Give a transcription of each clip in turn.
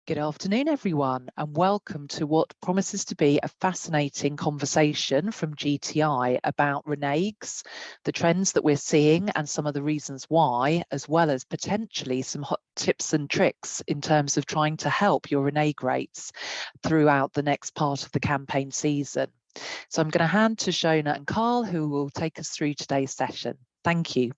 Good afternoon, everyone, and welcome to what promises to be a fascinating conversation from GTI about Reneges, the trends that we're seeing and some of the reasons why, as well as potentially some hot tips and tricks in terms of trying to help your Renege rates throughout the next part of the campaign season. So I'm going to hand to Shona and Carl, who will take us through today's session. Thank you.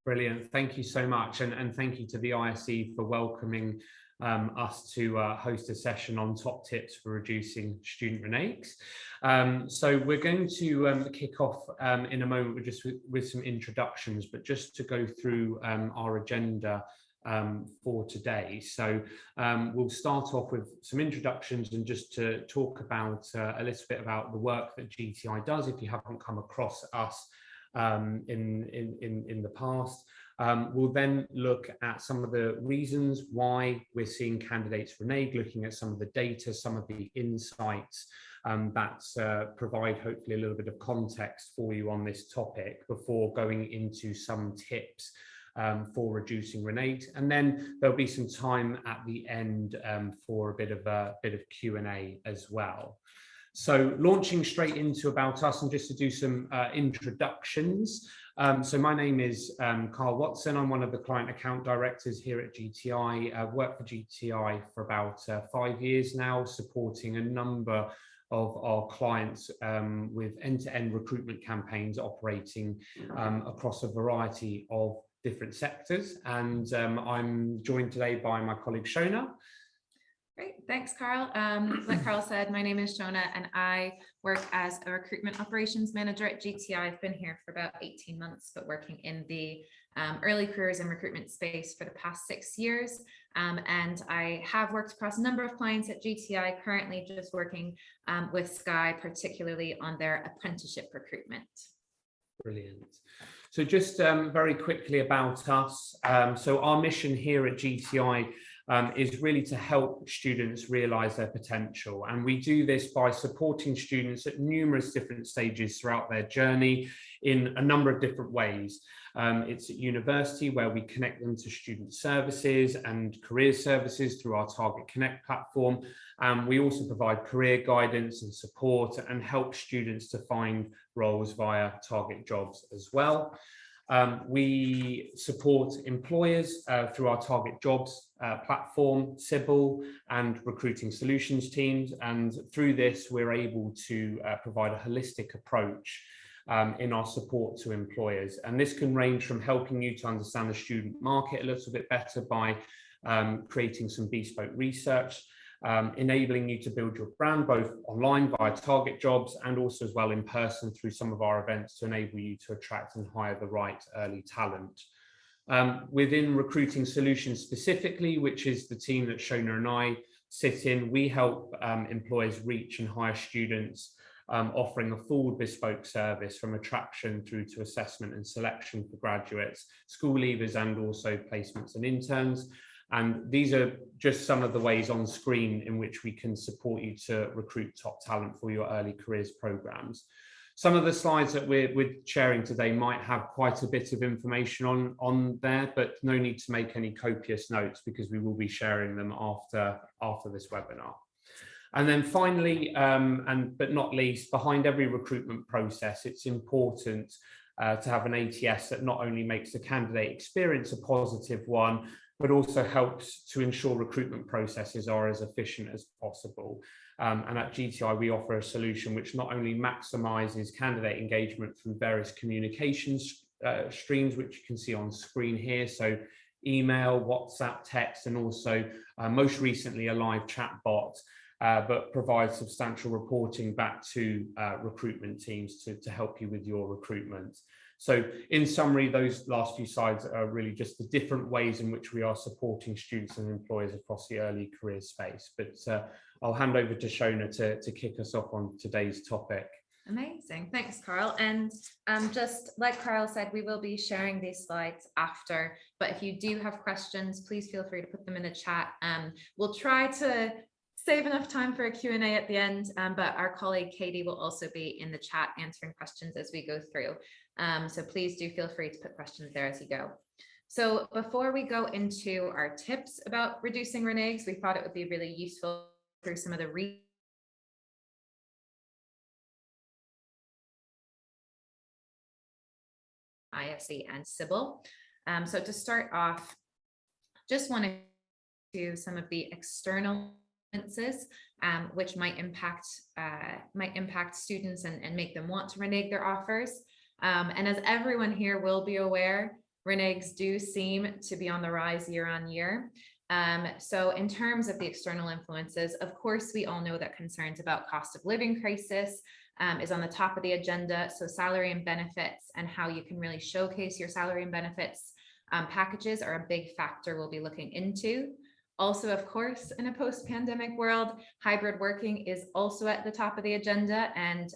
Brilliant. Thank you so much. And thank you to the ISE for welcoming us to host a session on top tips for reducing student reneges. So we're going to kick off in a moment with some introductions, but just to go through our agenda for today. So we'll start off with some introductions and just to talk about a little bit about the work that GTI does if you haven't come across us in the past. We'll then look at some of the reasons why we're seeing candidates renege, looking at some of the data, some of the insights that provide hopefully a little bit of context for you on this topic before going into some tips for reducing reneges. And then there'll be some time at the end for a bit of Q&A as well. So launching straight into about us and just to do some introductions. So my name is Carl Watson. I'm one of the client account directors here at GTI. I've worked for GTI for about 5 years now, supporting a number of our clients with end-to-end recruitment campaigns operating across a variety of different sectors. And I'm joined today by my colleague Shona. Great, thanks, Carl. Like Carl said, my name is Shona and I work as a recruitment operations manager at GTI. I've been here for about 18 months, but working in the early careers and recruitment space for the past 6 years. And I have worked across a number of clients at GTI, currently just working with Sky, particularly on their apprenticeship recruitment. Brilliant. So just very quickly about us. So our mission here at GTI is really to help students realise their potential. And we do this by supporting students at numerous different stages throughout their journey in a number of different ways. It's at university where we connect them to student services and career services through our Target Connect platform. We also provide career guidance and support and help students to find roles via Target Jobs as well. We support employers through our Target Jobs platform, Sybil, and recruiting solutions teams. And through this, we're able to provide a holistic approach in our support to employers. And this can range from helping you to understand the student market a little bit better by creating some bespoke research, enabling you to build your brand both online via Target Jobs and also as well in person through some of our events to enable you to attract and hire the right early talent. Within recruiting solutions specifically, which is the team that Shona and I sit in, we help employers reach and hire students, offering a full bespoke service from attraction through to assessment and selection for graduates, school leavers and also placements and interns. And these are just some of the ways on screen in which we can support you to recruit top talent for your early careers programs. Some of the slides that we're sharing today might have quite a bit of information on there, but no need to make any copious notes because we will be sharing them after this webinar. And then finally, but not least, behind every recruitment process, it's important to have an ATS that not only makes the candidate experience a positive one, but also helps to ensure recruitment processes are as efficient as possible. And at GTI, we offer a solution which not only maximizes candidate engagement through various communications streams, which you can see on screen here. So email, WhatsApp, text, and also most recently a live chat bot, but provides substantial reporting back to recruitment teams to help you with your recruitment. So in summary, those last few slides are really just the different ways in which we are supporting students and employers across the early career space. But I'll hand over to Shona to kick us off on today's topic. Amazing. Thanks, Carl. And just like Carl said, we will be sharing these slides after, but if you do have questions, please feel free to put them in the chat. We'll try to save enough time for a Q&A at the end, but our colleague Katie will also be in the chat answering questions as we go through. So please do feel free to put questions there as you go. So before we go into our tips about reducing reneges, we thought it would be really useful through some of the ISE and CIBIL. So to start off, just want to do some of the external influences which might impact students and make them want to renege their offers. And as everyone here will be aware, reneges do seem to be on the rise year on year. So in terms of the external influences, of course, we all know that concerns about cost of living crisis is on the top of the agenda. So salary and benefits and how you can really showcase your salary and benefits packages are a big factor we'll be looking into. Also, of course, in a post-pandemic world, hybrid working is also at the top of the agenda. And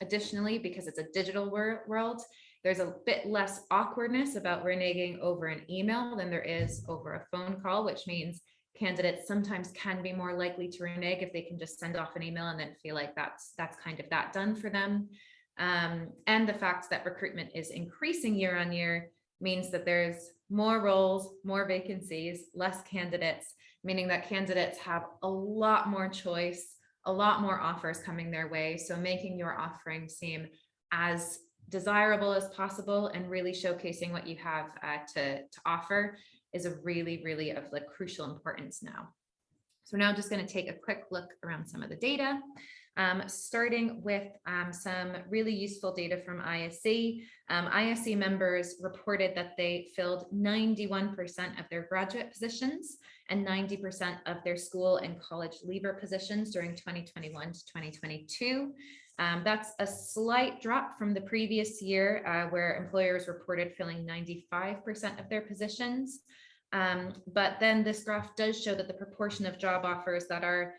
additionally, because it's a digital world, there's a bit less awkwardness about reneging over an email than there is over a phone call, which means candidates sometimes can be more likely to renege if they can just send off an email and then feel like that's kind of that done for them. And the fact that recruitment is increasing year on year means that there's more roles, more vacancies, less candidates, meaning that candidates have a lot more choice, a lot more offers coming their way. So making your offering seem as desirable as possible and really showcasing what you have to offer is a really of like crucial importance now. So now just going to take a quick look around some of the data, starting with some really useful data from ISE. ISE members reported that they filled 91% of their graduate positions and 90% of their school and college leaver positions during 2021 to 2022. That's a slight drop from the previous year where employers reported filling 95% of their positions. But then this graph does show that the proportion of job offers that are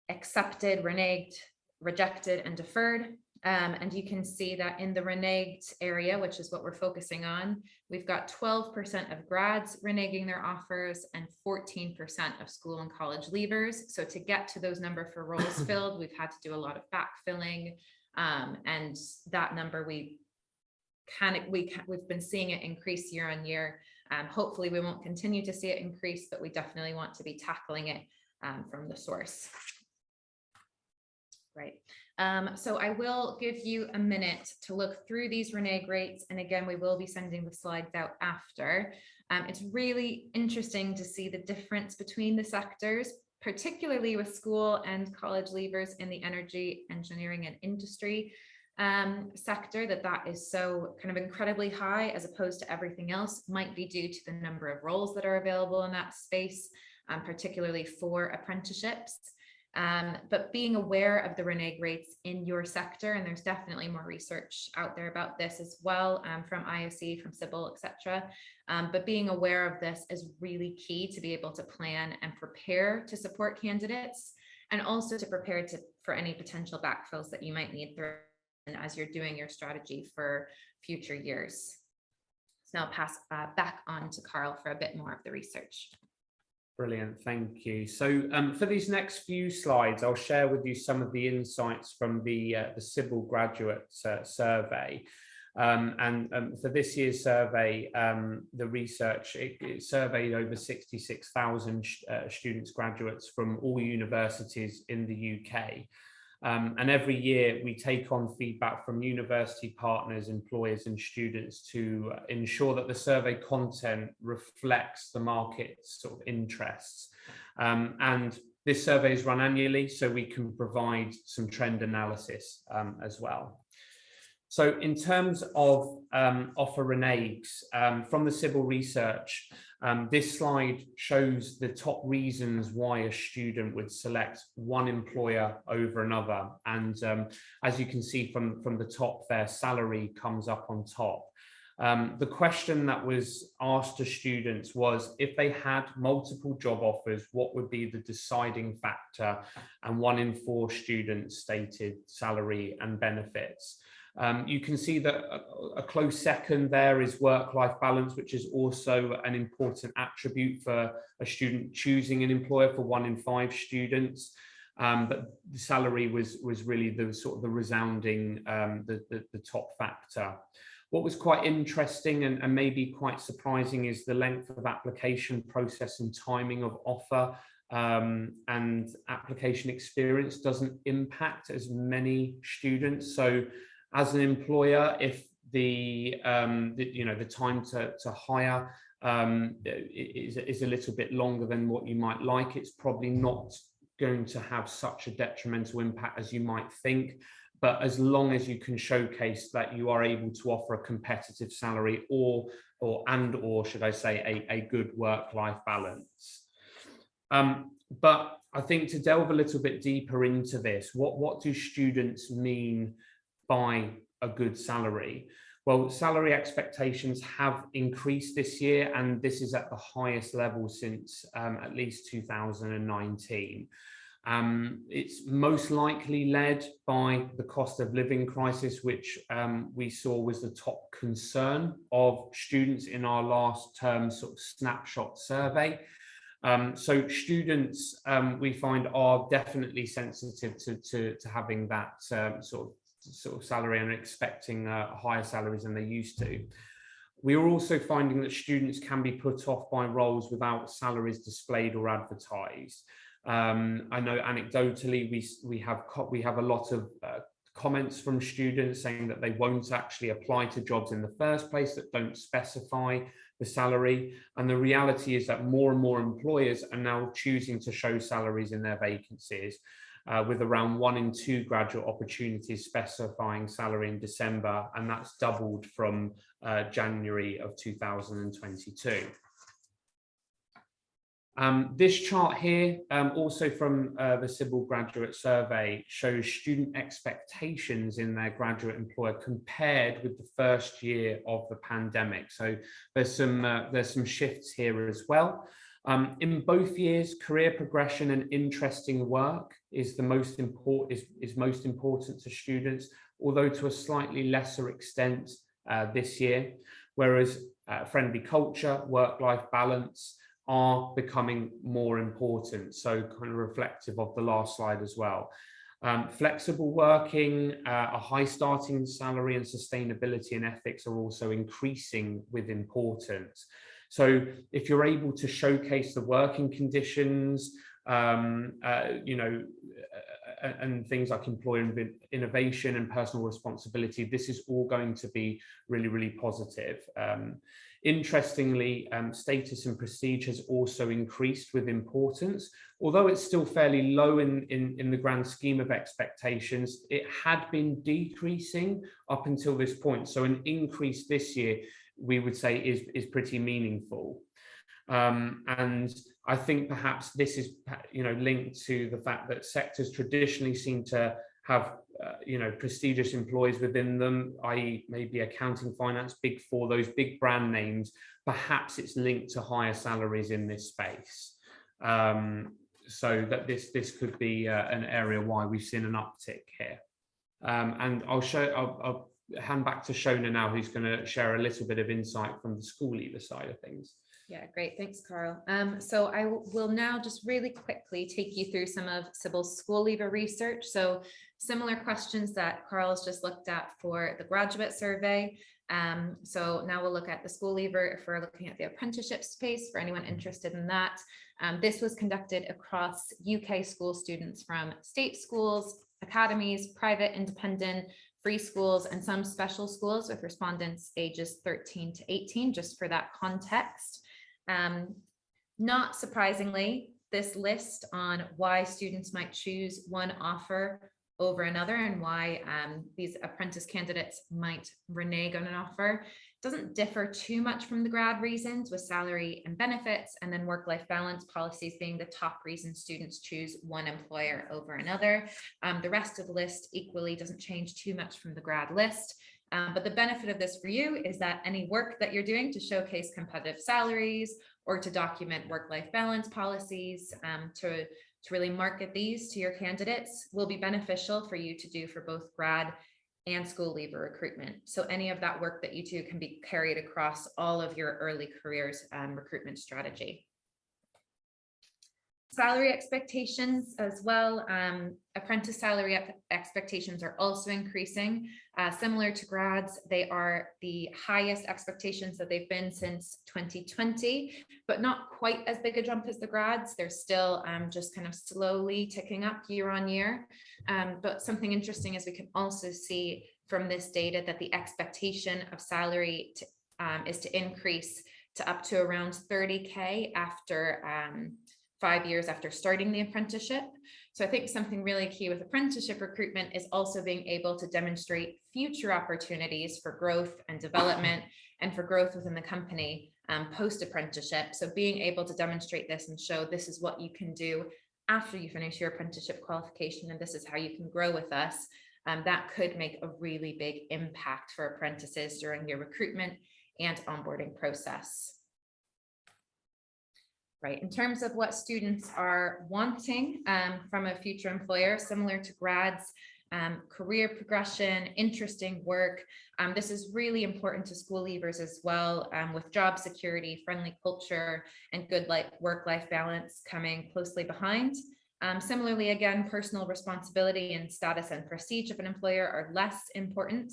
accepted, reneged, rejected, and deferred. And you can see that in the reneged area, which is what we're focusing on, we've got 12% of grads reneging their offers and 14% of school and college leavers. So to get to those number for roles filled, we've had to do a lot of backfilling, and that number we've been seeing it increase year on year. Hopefully we won't continue to see it increase, but we definitely want to be tackling it from the source. Right. So I will give you a minute to look through these renege rates. And again, we will be sending the slides out after. It's really interesting to see the difference between the sectors, particularly with school and college leavers in the energy, engineering, and industry sector, that is so kind of incredibly high as opposed to everything else. Might be due to the number of roles that are available in that space, particularly for apprenticeships. But being aware of the renege rates in your sector, and there's definitely more research out there about this as well, from ISE, from CIBIL, etc. But being aware of this is really key to be able to plan and prepare to support candidates, and also to prepare for any potential backfills that you might need through as you're doing your strategy for future years. So now I'll pass back on to Carl for a bit more of the research. Brilliant, thank you. So for these next few slides, I'll share with you some of the insights from the CIBIL graduate survey. And for this year's survey, the research, it surveyed over 66,000 students, graduates from all universities in the UK. And every year we take on feedback from university partners, employers, and students to ensure that the survey content reflects the market's sort of interests. And this survey is run annually, so we can provide some trend analysis as well. So in terms of offer reneges, from the CIBIL research, this slide shows the top reasons why a student would select one employer over another. And as you can see from the top there, salary comes up on top. The question that was asked to students was, if they had multiple job offers, what would be the deciding factor? And 1 in 4 students stated salary and benefits. You can see that a close second there is work-life balance, which is also an important attribute for a student choosing an employer for 1 in 5 students. But the salary was really the sort of the resounding, the top factor. What was quite interesting and maybe quite surprising is the length of application process and timing of offer, and application experience doesn't impact as many students. So as an employer, if the time to hire is a little bit longer than what you might like, it's probably not going to have such a detrimental impact as you might think. But as long as you can showcase that you are able to offer a competitive salary or should I say a good work-life balance. But I think to delve a little bit deeper into this, what do students mean by a good salary? Well, salary expectations have increased this year, and this is at the highest level since at least 2019. It's most likely led by the cost of living crisis, which we saw was the top concern of students in our last term sort of snapshot survey. So students, we find, are definitely sensitive to having that sort of salary and expecting higher salaries than they used to. We are also finding that students can be put off by roles without salaries displayed or advertised. I know anecdotally we have a lot of comments from students saying that they won't actually apply to jobs in the first place that don't specify the salary. And the reality is that more and more employers are now choosing to show salaries in their vacancies, with around 1 in 2 graduate opportunities specifying salary in December, and that's doubled from January of 2022. This chart here, also from the Sybil Graduate Survey, shows student expectations in their graduate employer compared with the first year of the pandemic. So there's some shifts here as well. In both years, career progression and interesting work is most important to students, although to a slightly lesser extent this year, whereas friendly culture, work-life balance are becoming more important. So kind of reflective of the last slide as well. Flexible working, a high starting salary, and sustainability and ethics are also increasing with importance. So if you're able to showcase the working conditions, and things like employer innovation and personal responsibility, this is all going to be really, really positive. Interestingly, status and prestige has also increased with importance. Although it's still fairly low in the grand scheme of expectations, it had been decreasing up until this point. So an increase this year, we would say, is pretty meaningful. And I think perhaps this is, linked to the fact that sectors traditionally seem to have, prestigious employees within them, i.e. maybe accounting, finance, Big Four, those big brand names. Perhaps it's linked to higher salaries in this space. So that this could be an area why we've seen an uptick here. And I'll hand back to Shona now, who's going to share a little bit of insight from the school leaver side of things. Yeah, great. Thanks, Carl. So I will now just really quickly take you through some of Sybil's school leaver research. So similar questions that Carl has just looked at for the graduate survey. So now we'll look at the school leaver if we're looking at the apprenticeship space for anyone interested in that. This was conducted across UK school students from state schools, academies, private, independent, free schools, and some special schools with respondents ages 13 to 18, just for that context. Not surprisingly, this list on why students might choose one offer over another and why these apprentice candidates might renege on an offer doesn't differ too much from the grad reasons, with salary and benefits and then work-life balance policies being the top reason students choose one employer over another. The rest of the list equally doesn't change too much from the grad list. But the benefit of this for you is that any work that you're doing to showcase competitive salaries or to document work-life balance policies, to really market these to your candidates will be beneficial for you to do for both grad and school leaver recruitment. So any of that work that you do can be carried across all of your early careers recruitment strategy. Salary expectations as well. Apprentice salary expectations are also increasing. Similar to grads, they are the highest expectations that they've been since 2020, but not quite as big a jump as the grads. They're still just kind of slowly ticking up year on year. But something interesting is we can also see from this data that the expectation of salary is to increase to up to around 30K after 5 years after starting the apprenticeship. So I think something really key with apprenticeship recruitment is also being able to demonstrate future opportunities for growth and development and for growth within the company post-apprenticeship. So being able to demonstrate this and show this is what you can do after you finish your apprenticeship qualification, and this is how you can grow with us, that could make a really big impact for apprentices during your recruitment and onboarding process. Right, in terms of what students are wanting from a future employer, similar to grads, career progression, interesting work. This is really important to school leavers as well, with job security, friendly culture, and good work-life balance coming closely behind. Similarly, again, personal responsibility and status and prestige of an employer are less important.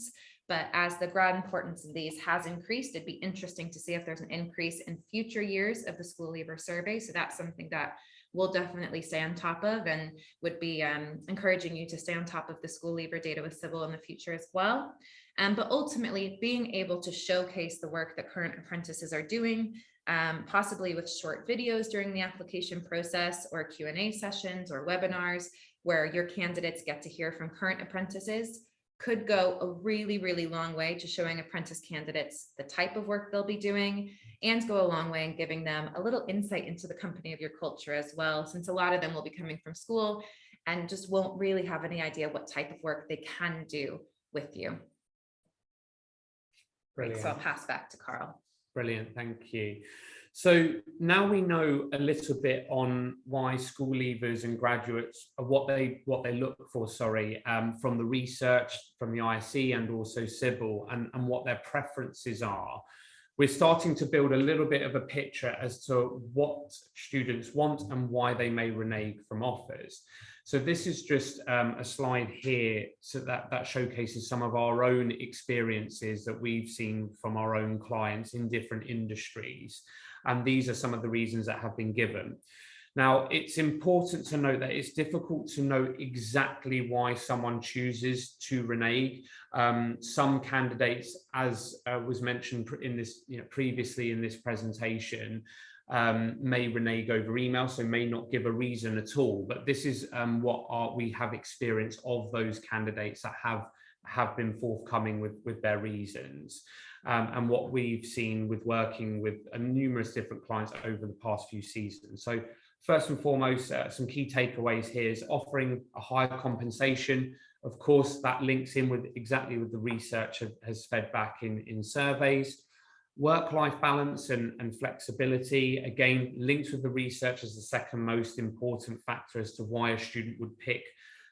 But as the grad importance of these has increased, it'd be interesting to see if there's an increase in future years of the school leaver survey. So that's something that we'll definitely stay on top of, and would be encouraging you to stay on top of the school leaver data with Civil in the future as well. But ultimately, being able to showcase the work that current apprentices are doing, possibly with short videos during the application process, or Q&A sessions or webinars where your candidates get to hear from current apprentices, could go a really, really long way to showing apprentice candidates the type of work they'll be doing, and go a long way in giving them a little insight into the company of your culture as well, since a lot of them will be coming from school and just won't really have any idea what type of work they can do with you. Right, so I'll pass back to Carl. Brilliant, thank you. So now we know a little bit on why school leavers and graduates are what they look for, from the research from the ISE and also Civil, and what their preferences are. We're starting to build a little bit of a picture as to what students want and why they may renege from offers. So this is just a slide here so that showcases some of our own experiences that we've seen from our own clients in different industries. And these are some of the reasons that have been given. Now, it's important to note that it's difficult to know exactly why someone chooses to renege. Some candidates, as was mentioned in this, previously in this presentation, may renege over email, so may not give a reason at all. But this is what we have experience of those candidates that have been forthcoming with their reasons. And what we've seen with working with numerous different clients over the past few seasons. So first and foremost, some key takeaways here is offering a higher compensation. Of course, that links in with exactly with the research has fed back in surveys. Work-life balance and flexibility, again, linked with the research as the second most important factor as to why a student would pick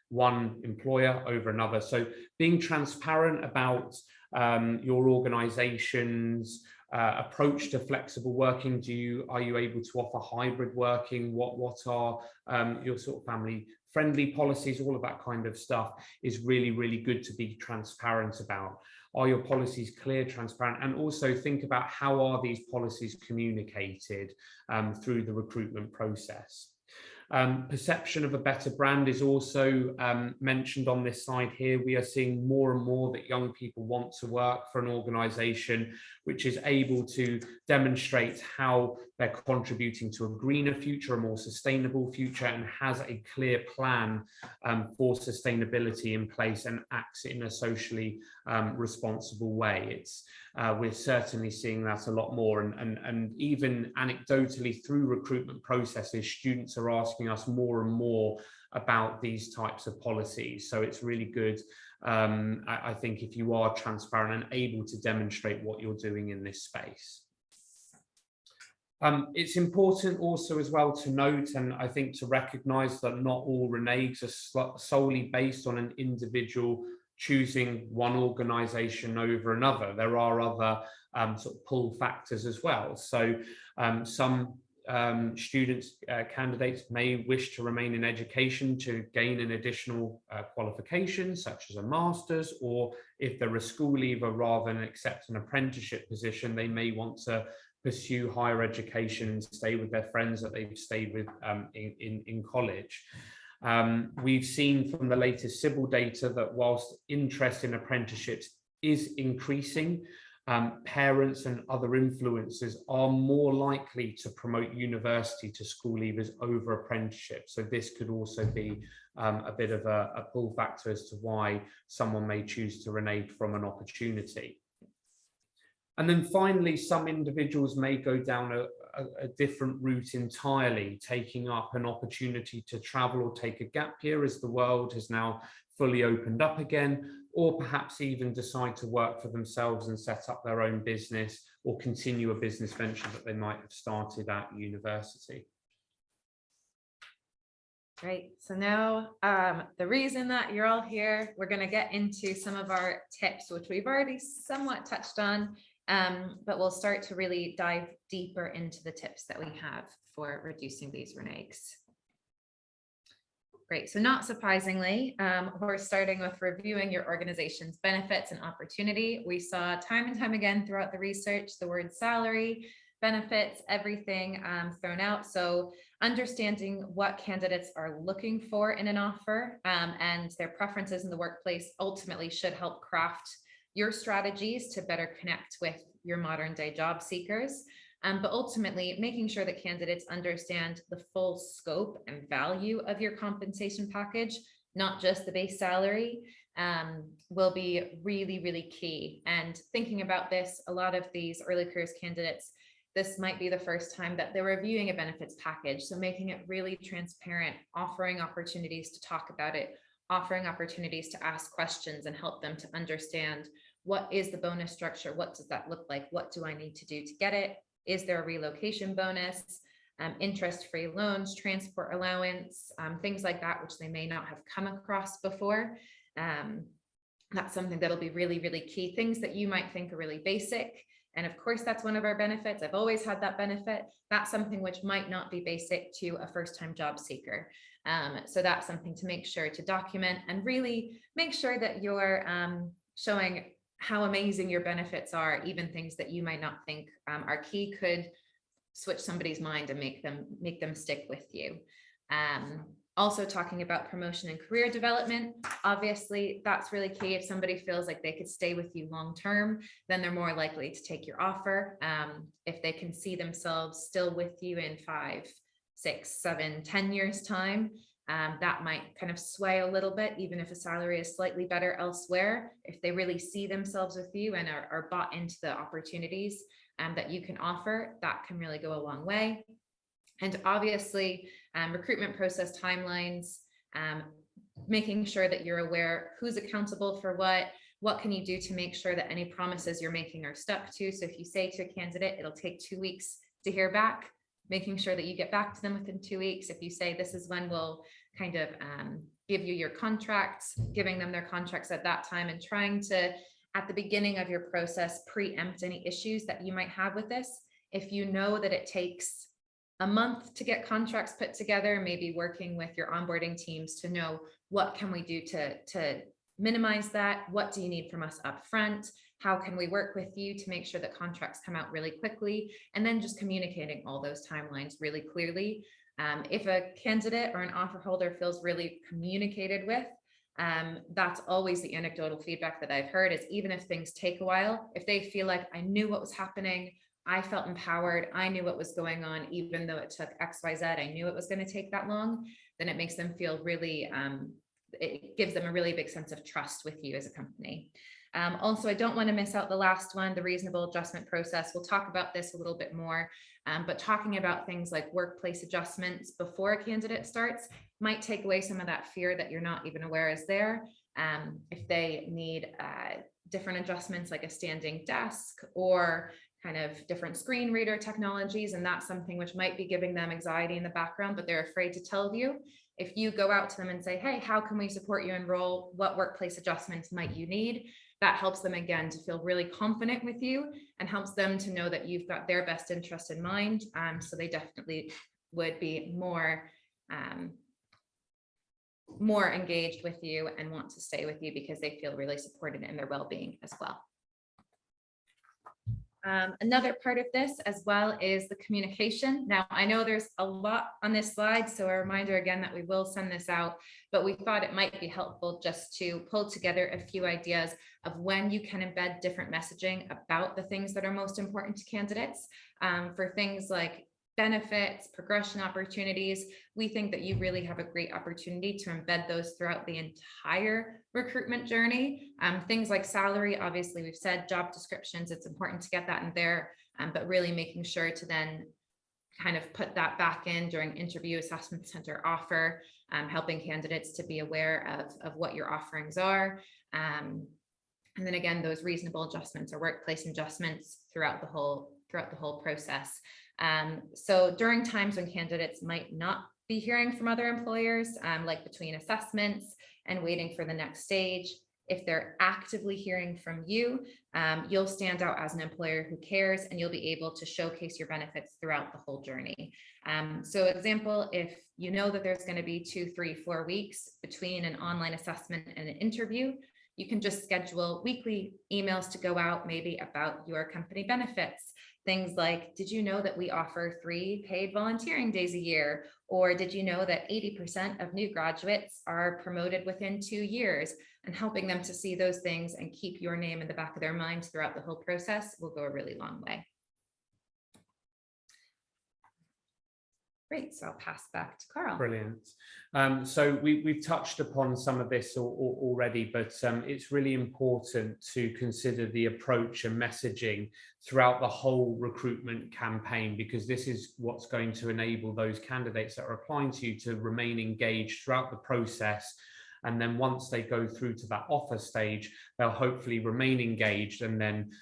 one employer over another. So being transparent about your organization's approach to flexible working. Are you able to offer hybrid working? What are your sort of family friendly policies? All of that kind of stuff is really, really good to be transparent about. Are your policies clear, transparent? And also think about how are these policies communicated through the recruitment process. Perception of a better brand is also mentioned on this slide here. We are seeing more and more that young people want to work for an organisation which is able to demonstrate how they're contributing to a greener future, a more sustainable future, and has a clear plan for sustainability in place and acts in a socially responsible way. We're certainly seeing that a lot more, and even anecdotally through recruitment processes, students are asking us more and more about these types of policies. So it's really good, I think, if you are transparent and able to demonstrate what you're doing in this space. It's important also as well to note, and I think to recognise that not all reneges are solely based on an individual choosing one organisation over another. There are other sort of pull factors as well. So some candidates may wish to remain in education to gain an additional qualification, such as a master's, or if they're a school leaver rather than accept an apprenticeship position, they may want to pursue higher education and stay with their friends that they've stayed with in college. We've seen from the latest civil data that whilst interest in apprenticeships is increasing, parents and other influencers are more likely to promote university to school leavers over apprenticeship. So this could also be a bit of a pull factor as to why someone may choose to renege from an opportunity. And then finally, some individuals may go down a different route entirely, taking up an opportunity to travel or take a gap year as the world has now fully opened up again, or perhaps even decide to work for themselves and set up their own business or continue a business venture that they might have started at university. Great. So now the reason that you're all here, we're going to get into some of our tips, which we've already somewhat touched on, but we'll start to really dive deeper into the tips that we have for reducing these reneges. Great. So not surprisingly, we're starting with reviewing your organization's benefits and opportunity. We saw time and time again throughout the research, the word salary, benefits, everything thrown out. So understanding what candidates are looking for in an offer and their preferences in the workplace ultimately should help craft your strategies to better connect with your modern day job seekers. But ultimately making sure that candidates understand the full scope and value of your compensation package, not just the base salary, will be really, really key. And thinking about this, a lot of these early careers candidates, this might be the first time that they're reviewing a benefits package. So making it really transparent, offering opportunities to talk about it, offering opportunities to ask questions and help them to understand what is the bonus structure, what does that look like, what do I need to do to get it? Is there a relocation bonus, interest-free loans, transport allowance, things like that, which they may not have come across before. That's something that'll be really, really key. Things that you might think are really basic. And of course, that's one of our benefits. I've always had that benefit. That's something which might not be basic to a first-time job seeker. So that's something to make sure to document and really make sure that you're showing how amazing your benefits are. Even things that you might not think are key could switch somebody's mind and make them stick with you. Also talking about promotion and career development, obviously that's really key. If somebody feels like they could stay with you long term, then they're more likely to take your offer. If they can see themselves still with you in 5, 6, 7, 10 years time, that might kind of sway a little bit, even if a salary is slightly better elsewhere. If they really see themselves with you and are bought into the opportunities that you can offer, that can really go a long way. And obviously, recruitment process timelines, making sure that you're aware who's accountable for what can you do to make sure that any promises you're making are stuck to. So if you say to a candidate, it'll take 2 weeks to hear back, making sure that you get back to them within 2 weeks. If you say this is when we'll kind of give you your contracts, giving them their contracts at that time, and trying to, at the beginning of your process, preempt any issues that you might have with this. If you know that it takes a month to get contracts put together, maybe working with your onboarding teams to know what can we do to minimize that? What do you need from us up front? How can we work with you to make sure that contracts come out really quickly? And then just communicating all those timelines really clearly. If a candidate or an offer holder feels really communicated with, that's always the anecdotal feedback that I've heard, is even if things take a while, if they feel like I knew what was happening, I felt empowered, I knew what was going on, even though it took XYZ, I knew it was going to take that long, then it makes them feel really, it gives them a really big sense of trust with you as a company. Also, I don't want to miss out the last one, the reasonable adjustment process. We'll talk about this a little bit more, but talking about things like workplace adjustments before a candidate starts might take away some of that fear that you're not even aware is there. If they need different adjustments like a standing desk or kind of different screen reader technologies, and that's something which might be giving them anxiety in the background, but they're afraid to tell you. If you go out to them and say, hey, how can we support you enroll? What workplace adjustments might you need? that helps them again to feel really confident with you and helps them to know that you've got their best interest in mind. So they definitely would be more engaged with you and want to stay with you because they feel really supported in their well-being as well. Another part of this as well is the communication. Now, I know there's a lot on this slide, so a reminder again that we will send this out, but we thought it might be helpful just to pull together a few ideas of when you can embed different messaging about the things that are most important to candidates. For things like benefits, progression opportunities, we think that you really have a great opportunity to embed those throughout the entire recruitment journey. Things like salary, obviously we've said, job descriptions, it's important to get that in there, but really making sure to then kind of put that back in during interview, assessment center, offer, helping candidates to be aware of what your offerings are. And then again, those reasonable adjustments or workplace adjustments throughout the whole process. So during times when candidates might not be hearing from other employers, like between assessments and waiting for the next stage, if they're actively hearing from you, you'll stand out as an employer who cares, and you'll be able to showcase your benefits throughout the whole journey. So example, if you know that there's going to be 2, 3, 4 weeks between an online assessment and an interview, you can just schedule weekly emails to go out maybe about your company benefits. Things like, did you know that we offer 3 paid volunteering days a year? Or did you know that 80% of new graduates are promoted within 2 years? And helping them to see those things and keep your name in the back of their minds throughout the whole process will go a really long way. Great, so I'll pass back to Carl. Brilliant. So we've touched upon some of this already, but it's really important to consider the approach and messaging throughout the whole recruitment campaign, because this is what's going to enable those candidates that are applying to you to remain engaged throughout the process. And then once they go through to that offer stage, they'll hopefully remain engaged, and then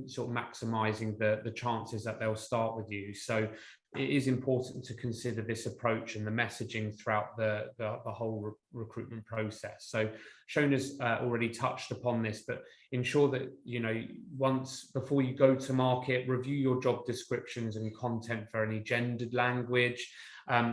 sort of maximizing the chances that they'll start with you. So it is important to consider this approach and the messaging throughout the whole recruitment process. So Shona's already touched upon this, but ensure that, you know, before you go to market, review your job descriptions and content for any gendered language.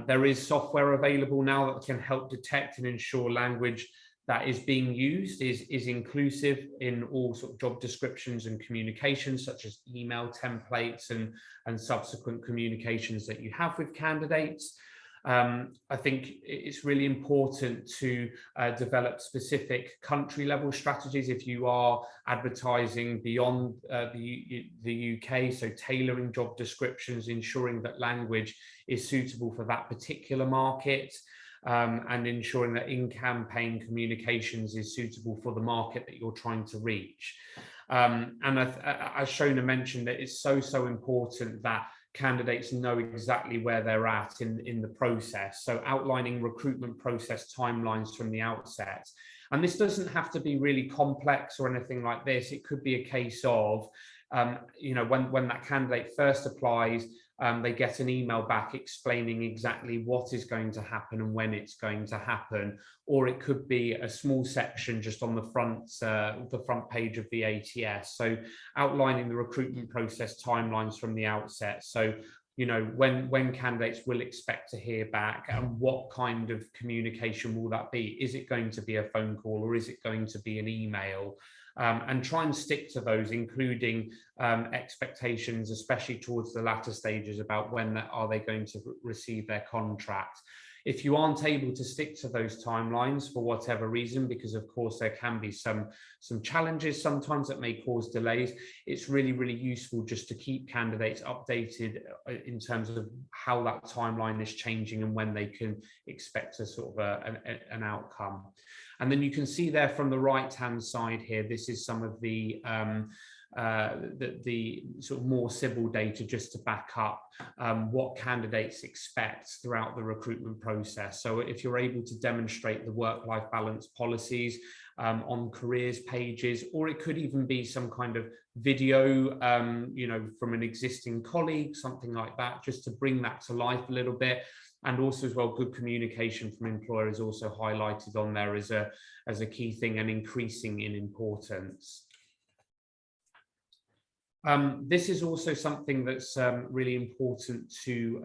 There is software available now that can help detect and ensure language that is being used is inclusive in all sort of job descriptions and communications, such as email templates and subsequent communications that you have with candidates. I think it's really important to develop specific country level strategies if you are advertising beyond the UK, so tailoring job descriptions, ensuring that language is suitable for that particular market, and ensuring that in-campaign communications is suitable for the market that you're trying to reach. And as Shona mentioned, that it's so important that candidates know exactly where they're at in the process. So outlining recruitment process timelines from the outset. And this doesn't have to be really complex or anything like this. It could be a case of, you know, when that candidate first applies, they get an email back explaining exactly what is going to happen and when it's going to happen. Or it could be a small section just on the front page of the ATS. So outlining the recruitment process timelines from the outset. So, you know, when candidates will expect to hear back, and what kind of communication will that be? Is it going to be a phone call, or is it going to be an email? And try and stick to those, including expectations, especially towards the latter stages, about when are they going to receive their contract. If you aren't able to stick to those timelines for whatever reason, because of course there can be some challenges sometimes that may cause delays, it's really useful just to keep candidates updated in terms of how that timeline is changing and when they can expect a sort of an outcome. And then you can see there from the right-hand side here, this is some of the sort of more civil data just to back up what candidates expect throughout the recruitment process. So if you're able to demonstrate the work-life balance policies on careers pages, or it could even be some kind of video, you know, from an existing colleague, something like that, just to bring that to life a little bit. And also as well, good communication from employer is also highlighted on there as a key thing and increasing in importance. This is also something that's really important to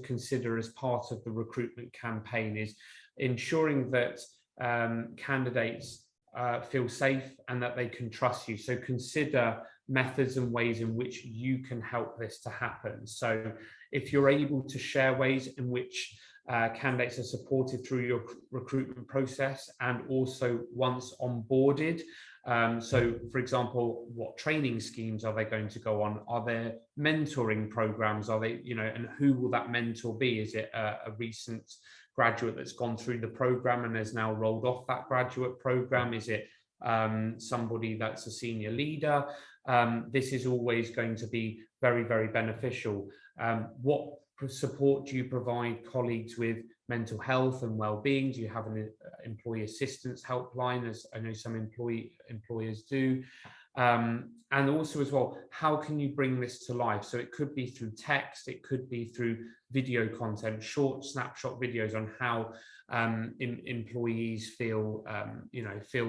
consider as part of the recruitment campaign, is ensuring that candidates feel safe and that they can trust you. So consider methods and ways in which you can help this to happen. So if you're able to share ways in which candidates are supported through your recruitment process, and also once onboarded, so for example, what training schemes are they going to go on? Are there mentoring programs? Are they, and who will that mentor be? Is it a recent graduate that's gone through the program and has now rolled off that graduate program? Is it somebody that's a senior leader? This is always going to be very, very beneficial. What support do you provide colleagues with mental health and well-being? Do you have an employee assistance helpline, as I know some employers do? And also as well, how can you bring this to life? So it could be through text, it could be through video content, short snapshot videos on how employees feel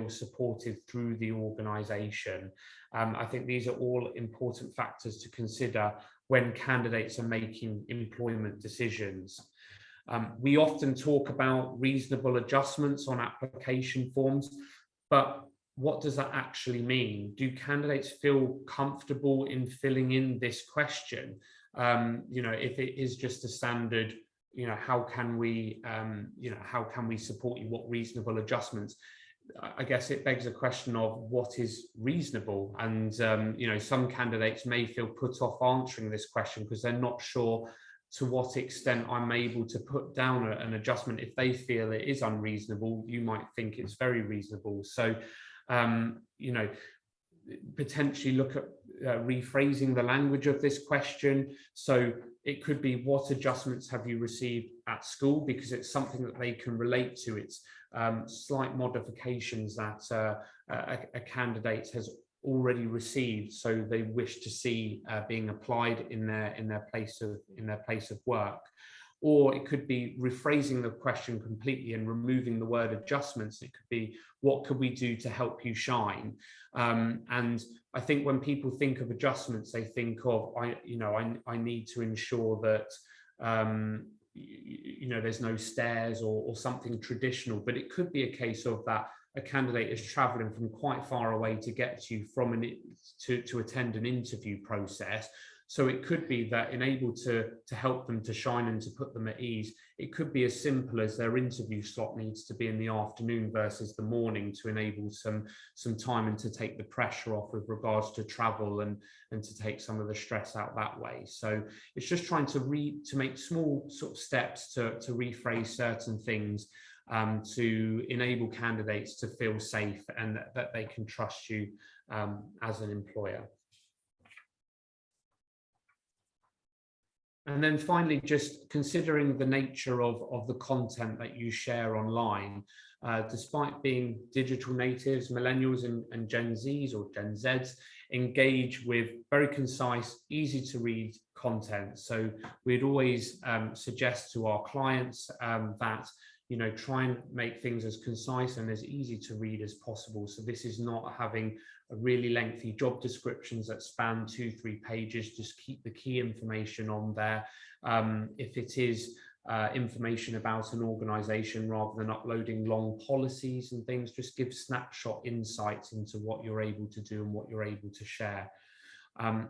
supported through the organization. I think these are all important factors to consider when candidates are making employment decisions. We often talk about reasonable adjustments on application forms, but what does that actually mean? Do candidates feel comfortable in filling in this question? If it is just a standard, how can we support you? What reasonable adjustments? I guess it begs a question of what is reasonable, and some candidates may feel put off answering this question because they're not sure to what extent I'm able to put down an adjustment. If they feel it is unreasonable, you might think it's very reasonable. So potentially look at rephrasing the language of this question. So it could be, what adjustments have you received at school? Because it's something that they can relate to. It's slight modifications that a candidate has already received, so they wish to see being applied in their place of work. Or it could be rephrasing the question completely and removing the word adjustments. It could be, what could we do to help you shine? And I think when people think of adjustments, they think of, I need to ensure that there's no stairs or something traditional. But it could be a case of that a candidate is traveling from quite far away to get to you to attend an interview process. So it could be that, in able to help them to shine and to put them at ease, it could be as simple as their interview slot needs to be in the afternoon versus the morning, to enable some time and to take the pressure off with regards to travel and to take some of the stress out that way. So it's just trying to make small sort of steps to rephrase certain things, to enable candidates to feel safe and that they can trust you as an employer. And then finally, just considering the nature of the content that you share online. Despite being digital natives, millennials and Gen Zs or Gen Zs engage with very concise, easy to read content. So we'd always suggest to our clients that try and make things as concise and as easy to read as possible. So this is not having a really lengthy job descriptions that span 2-3 pages. Just keep the key information on there. If it is information about an organization, rather than uploading long policies and things, just give snapshot insights into what you're able to do and what you're able to share.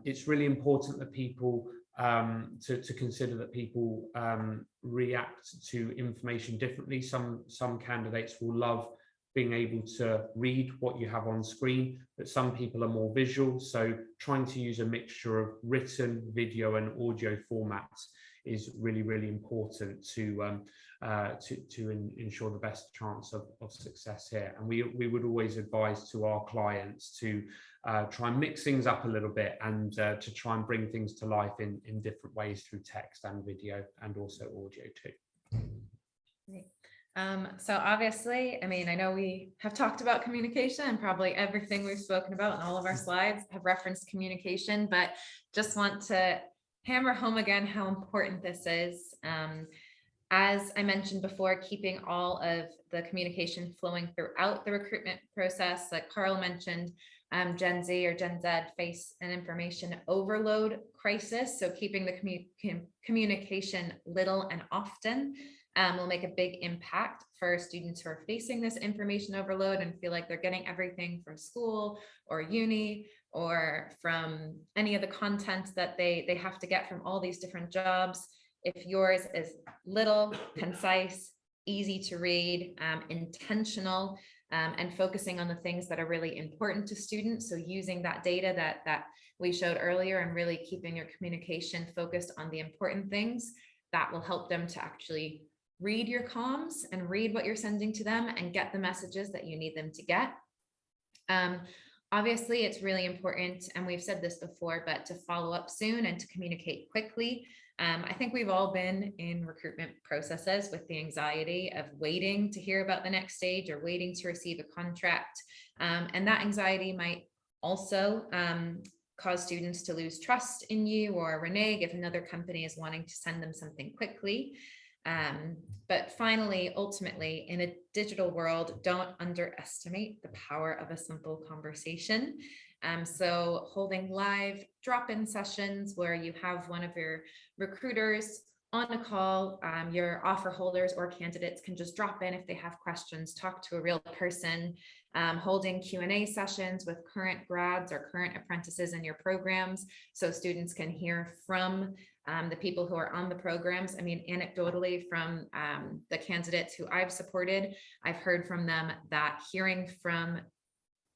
It's really important that people to consider that people react to information differently. Some candidates will love being able to read what you have on screen, but some people are more visual. So trying to use a mixture of written, video and audio formats is really, really important to ensure the best chance of success here. And we would always advise to our clients to try and mix things up a little bit, and to try and bring things to life in different ways through text and video, and also audio too. Great. So obviously, I know we have talked about communication, and probably everything we've spoken about in all of our slides have referenced communication, but just want to hammer home again how important this is. As I mentioned before, keeping all of the communication flowing throughout the recruitment process, like Carl mentioned, Gen Z or Gen Z face an information overload crisis. So keeping the communication little and often will make a big impact for students who are facing this information overload and feel like they're getting everything from school or uni or from any of the content that they have to get from all these different jobs. If yours is little, concise, easy to read, intentional, and focusing on the things that are really important to students. So using that data that we showed earlier and really keeping your communication focused on the important things, that will help them to actually read your comms and read what you're sending to them and get the messages that you need them to get. Obviously, it's really important, and we've said this before, but to follow up soon and to communicate quickly. I think we've all been in recruitment processes with the anxiety of waiting to hear about the next stage or waiting to receive a contract. And that anxiety might also cause students to lose trust in you or renege if another company is wanting to send them something quickly. But finally, ultimately, in a digital world, don't underestimate the power of a simple conversation. So holding live drop-in sessions where you have one of your recruiters on a call, your offer holders or candidates can just drop in if they have questions, talk to a real person, holding Q&A sessions with current grads or current apprentices in your programs so students can hear from the people who are on the programs. I mean, anecdotally from the candidates who I've supported, I've heard from them that hearing from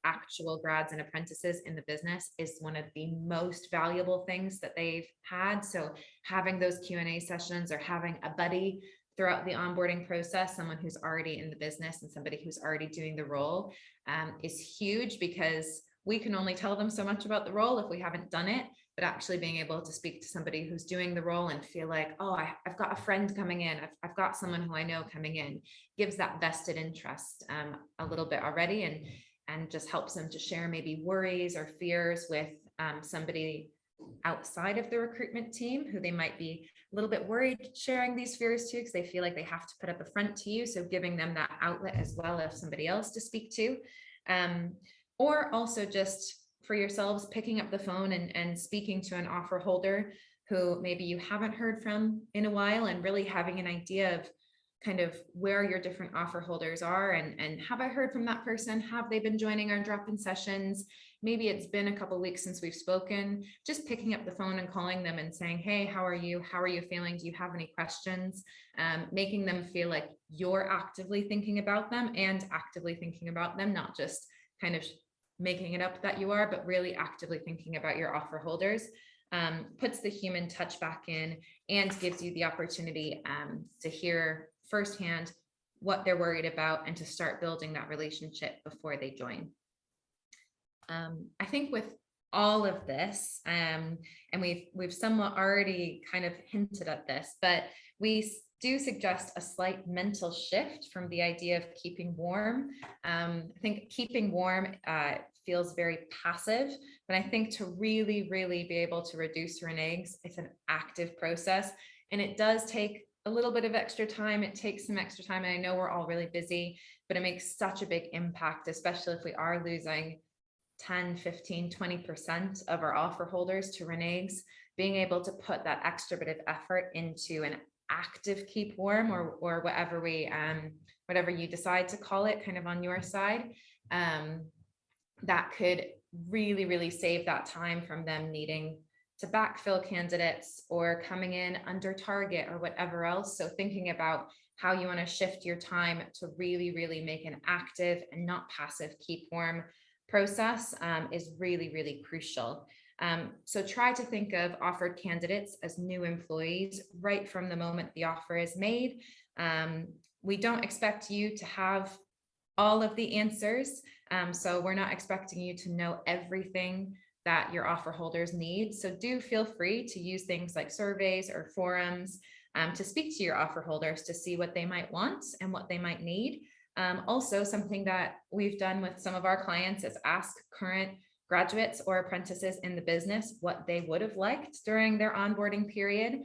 actual grads and apprentices in the business is one of the most valuable things that they've had. So having those Q&A sessions or having a buddy throughout the onboarding process, someone who's already in the business and somebody who's already doing the role is huge, because we can only tell them so much about the role if we haven't done it. But actually being able to speak to somebody who's doing the role and feel like, oh, I've got a friend coming in, I've got someone who I know coming in, gives that vested interest a little bit already, and just helps them to share maybe worries or fears with somebody outside of the recruitment team who they might be a little bit worried sharing these fears to, because they feel like they have to put up a front to you. So giving them that outlet as well as somebody else to speak to, or also just for yourselves, picking up the phone and speaking to an offer holder who maybe you haven't heard from in a while, and really having an idea of kind of where your different offer holders are, and have I heard from that person? Have they been joining our drop-in sessions? Maybe it's been a couple of weeks since we've spoken. Just picking up the phone and calling them and saying, hey, how are you? How are you feeling? Do you have any questions? Making them feel like you're actively thinking about them and actively thinking about them, not just kind of making it up that you are, but really actively thinking about your offer holders, puts the human touch back in and gives you the opportunity to hear firsthand what they're worried about and to start building that relationship before they join. I think with all of this, and we've somewhat already kind of hinted at this, but we do suggest a slight mental shift from the idea of keeping warm. I think keeping warm feels very passive, but I think to really, really be able to reduce reneges, it's an active process, and it does take a little bit of extra time. It takes some extra time, and I know we're all really busy, but it makes such a big impact, especially if we are losing 10, 15, 20% of our offer holders to reneges. Being able to put that extra bit of effort into an active keep warm, or whatever whatever you decide to call it, kind of on your side, that could really, really save that time from them needing to backfill candidates or coming in under target or whatever else. So thinking about how you want to shift your time to really, really make an active and not passive keep warm process is really, really crucial. So try to think of offered candidates as new employees right from the moment the offer is made. We don't expect you to have all of the answers. So we're not expecting you to know everything that your offer holders need. So do feel free to use things like surveys or forums to speak to your offer holders to see what they might want and what they might need. Also, something that we've done with some of our clients is ask current graduates or apprentices in the business what they would have liked during their onboarding period,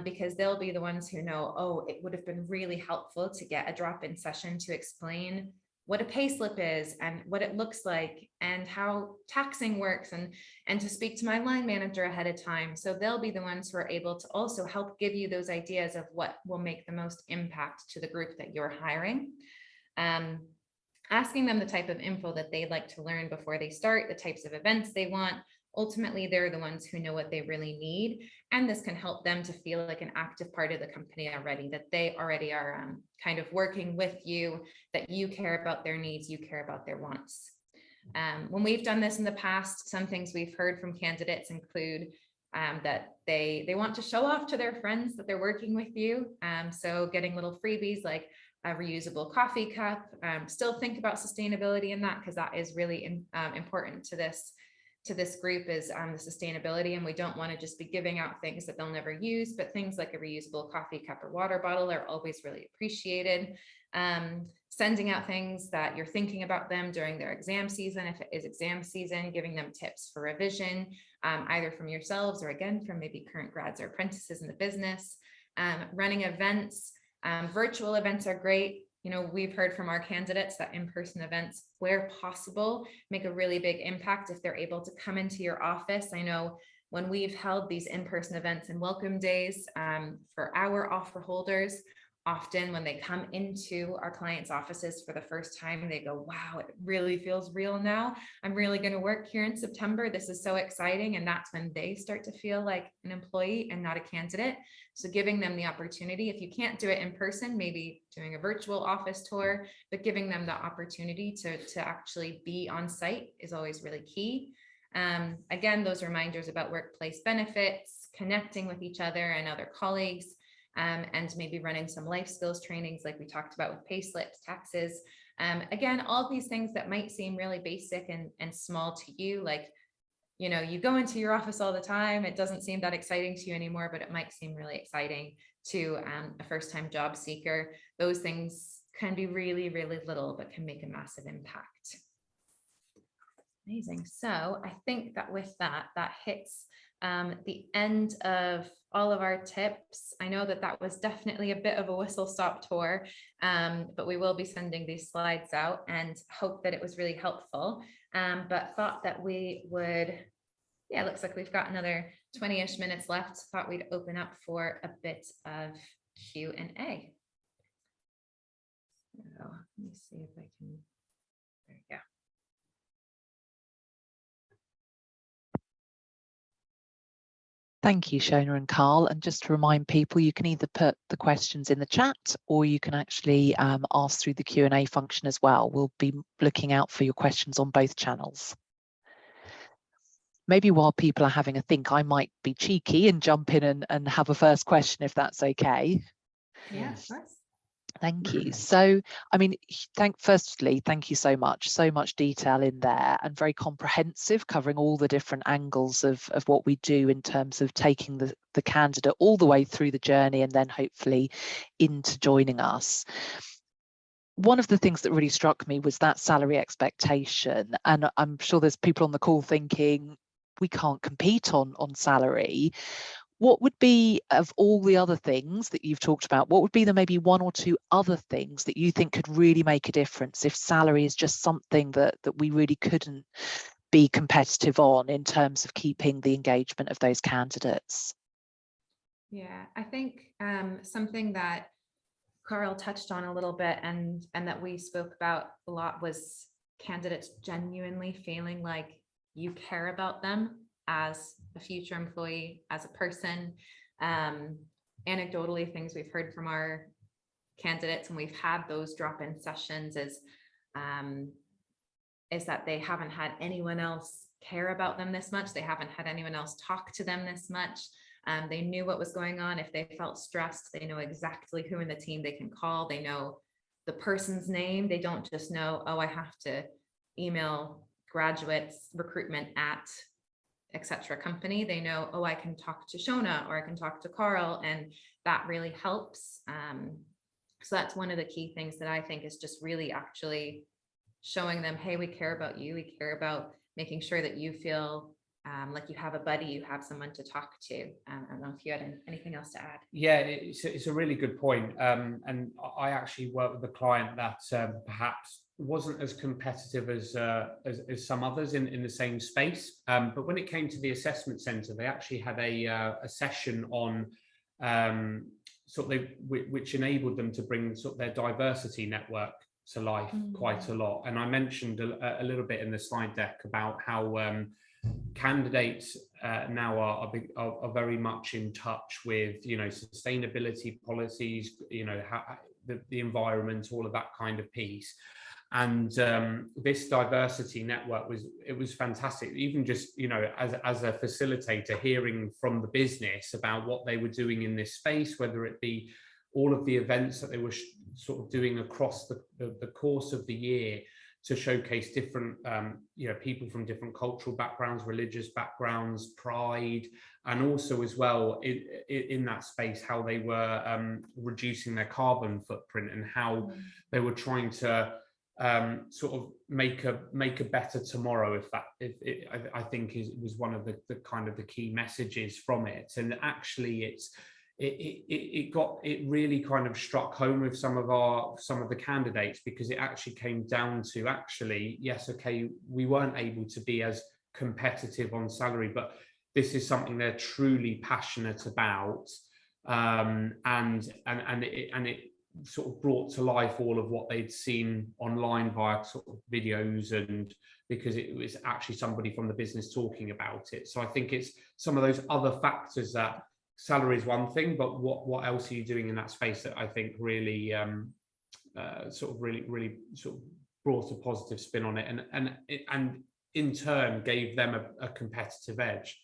because they'll be the ones who know, oh, it would have been really helpful to get a drop-in session to explain what a payslip is and what it looks like and how taxing works, and to speak to my line manager ahead of time. So they'll be the ones who are able to also help give you those ideas of what will make the most impact to the group that you're hiring. Asking them the type of info that they'd like to learn before they start, the types of events they want. Ultimately, they're the ones who know what they really need. And this can help them to feel like an active part of the company already, that they already are kind of working with you, that you care about their needs, you care about their wants. When we've done this in the past, some things we've heard from candidates include that they want to show off to their friends that they're working with you. So getting little freebies like a reusable coffee cup. Still think about sustainability in that, because that is really important to this group, is the sustainability. And we don't want to just be giving out things that they'll never use, but things like a reusable coffee cup or water bottle are always really appreciated. Sending out things that you're thinking about them during their exam season, if it is exam season, giving them tips for revision, either from yourselves or again from maybe current grads or apprentices in the business. Running events. Virtual events are great. You know, we've heard from our candidates that in-person events, where possible, make a really big impact if they're able to come into your office. I know when we've held these in-person events and welcome days for our offer holders, often when they come into our clients' offices for the first time, they go, wow, it really feels real now. I'm really going to work here in September. This is so exciting. And that's when they start to feel like an employee and not a candidate. So giving them the opportunity, if you can't do it in person, maybe doing a virtual office tour, but giving them the opportunity to actually be on site is always really key. Again, those reminders about workplace benefits, connecting with each other and other colleagues, and maybe running some life skills trainings like we talked about with pay slips, taxes. Again, all these things that might seem really basic and small to you, like, you know, you go into your office all the time, it doesn't seem that exciting to you anymore, but it might seem really exciting to a first-time job seeker. Those things can be really, really little, but can make a massive impact. Amazing. So I think that with that hits the end of all of our tips. I know that was definitely a bit of a whistle-stop tour, but we will be sending these slides out and hope that it was really helpful. But thought that we would, yeah, it looks like we've got another 20-ish minutes left. Thought we'd open up for a bit of Q&A. So let me see if I can, there we go. Thank you, Shona and Carl. And just to remind people, you can either put the questions in the chat or you can actually ask through the Q&A function as well. We'll be looking out for your questions on both channels. Maybe while people are having a think, I might be cheeky and jump in and have a first question, if that's okay. Yeah, of course. Thank you. So, I mean, firstly, thank you so much detail in there and very comprehensive, covering all the different angles of what we do in terms of taking the candidate all the way through the journey and then hopefully into joining us. One of the things that really struck me was that salary expectation. And I'm sure there's people on the call thinking, we can't compete on salary. What would be, of all the other things that you've talked about, what would be the maybe one or two other things that you think could really make a difference if salary is just something that we really couldn't be competitive on in terms of keeping the engagement of those candidates? Yeah, I think something that Carl touched on a little bit and that we spoke about a lot was candidates genuinely feeling like you care about them as a future employee, as a person. Anecdotally, things we've heard from our candidates, and we've had those drop-in sessions, is that they haven't had anyone else care about them this much. They haven't had anyone else talk to them this much. They knew what was going on. If they felt stressed, they know exactly who in the team they can call. They know the person's name. They don't just know, oh, I have to email graduates recruitment at etc. company. They know, oh, I can talk to Shona or I can talk to Carl, and that really helps. So that's one of the key things that I think is just really actually showing them, hey, we care about you. We care about making sure that you feel like you have a buddy, you have someone to talk to. I don't know if you had anything else to add. Yeah, it's a really good point. And I actually worked with a client that perhaps wasn't as competitive as some others in the same space. But when it came to the assessment centre, they actually had a session on which enabled them to bring sort of their diversity network to life quite a lot. And I mentioned a little bit in the slide deck about how candidates now are very much in touch with, you know, sustainability policies, you know, the environment, all of that kind of piece. And this diversity network was fantastic. Even just, you know, as a facilitator, hearing from the business about what they were doing in this space, whether it be all of the events that they were sort of doing across the course of the year to showcase different, you know, people from different cultural backgrounds, religious backgrounds, pride, and also as well in that space, how they were reducing their carbon footprint and how they were trying to sort of make a better tomorrow. I think was one of the kind of the key messages from it. And actually it really kind of struck home with some of the candidates, because it actually came down to yes, okay, we weren't able to be as competitive on salary, but this is something they're truly passionate about, and it sort of brought to life all of what they'd seen online via sort of videos, and because it was actually somebody from the business talking about it. So I think it's some of those other factors, that salary is one thing, but what else are you doing in that space, that I think really really brought a positive spin on it, and in turn gave them a competitive edge.